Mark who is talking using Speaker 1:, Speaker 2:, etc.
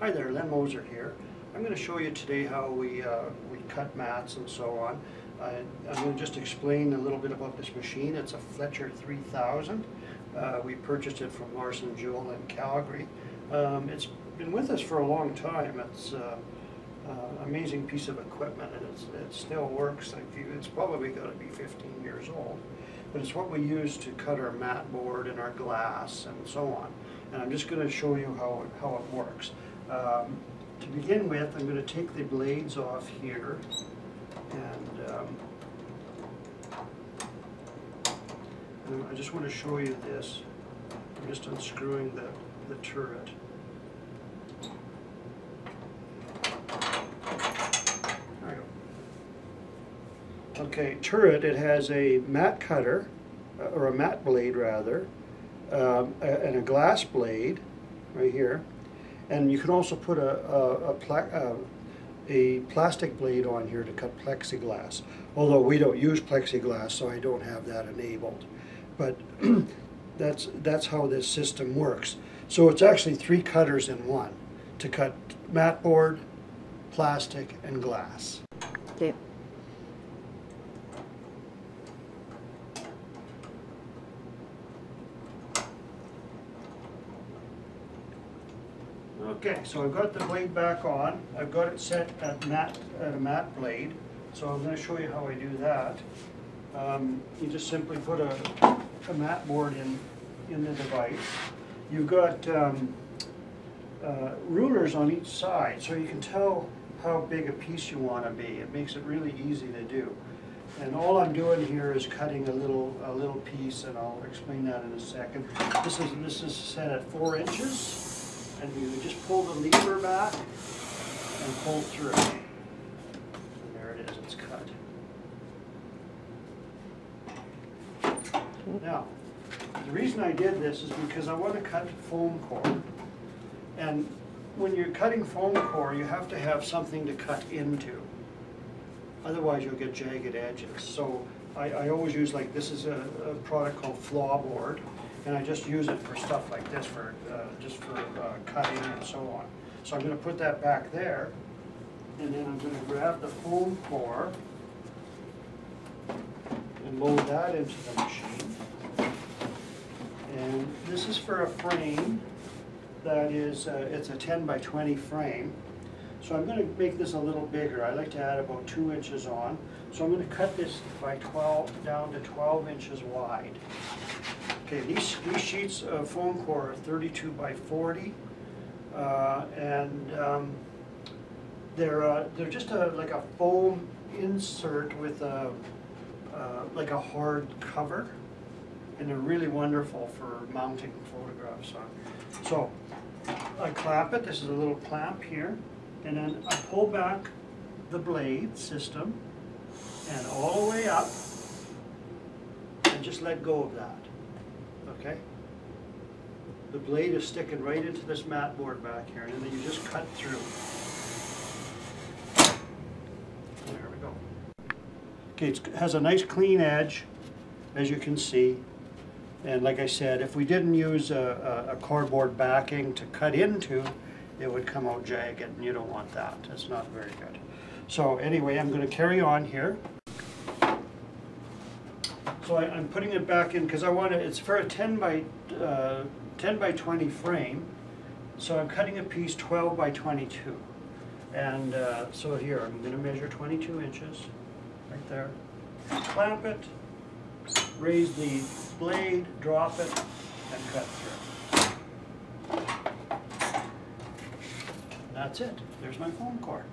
Speaker 1: Hi there, Len Moser here. I'm going to show you today how we cut mats and so on. I'm going to just explain a little bit about this machine. It's a Fletcher 3000. We purchased it from Larson Jewell in Calgary. It's been with us for a long time. It's an amazing piece of equipment, and it still works. It's probably got to be 15 years old. But it's what we use to cut our mat board and our glass and so on. And I'm just going to show you how it works. To begin with, I'm going to take the blades off here, and I just want to show you this. I'm just unscrewing the turret. There we go. Okay, turret, it has a mat cutter, or a mat blade rather, and a glass blade right here. And you can also put a plastic blade on here to cut plexiglass. Although we don't use plexiglass, so I don't have that enabled. But that's how this system works. So it's actually 3 cutters in one to cut mat board, plastic, and glass.
Speaker 2: Okay.
Speaker 1: Okay, so I've got the blade back on. I've got it set at a mat blade. So I'm going to show you how I do that. You just simply put a mat board in the device. You've got rulers on each side, so you can tell how big a piece you want to be. It makes it really easy to do. And all I'm doing here is cutting a little piece, and I'll explain that in a second. This is set at 4 inches. And you just pull the lever back and pull through. And there it is, it's cut. Now, the reason I did this is because I want to cut foam core. And when you're cutting foam core, you have to have something to cut into. Otherwise, you'll get jagged edges. So I always use, like, this is a product called flaw board. And I just use it for stuff like this, just for cutting and so on. So I'm going to put that back there, and then I'm going to grab the foam core and load that into the machine. And this is for a frame that is, it's a 10 by 20 frame. So I'm going to make this a little bigger. I like to add about 2 inches on. So I'm going to cut this by 12 down to 12 inches wide. Okay, these sheets of foam core are 32 by 40, and they're just like a foam insert with like a hard cover, and they're really wonderful for mounting photographs on. So I clamp it. This is a little clamp here, and then I pull back the blade system and all the way up, and just let go of that. Okay? The blade is sticking right into this mat board back here, and then you just cut through. There we go. Okay, it has a nice clean edge, as you can see. And like I said, if we didn't use a cardboard backing to cut into, it would come out jagged, and you don't want that. It's not very good. So anyway, I'm going to carry on here. So I'm putting it back in because I want it. It's for a 10 by 20 frame. So I'm cutting a piece 12 by 22. And so here I'm going to measure 22 inches right there. Clamp it, raise the blade, drop it, and cut through. And that's it. There's my foam core.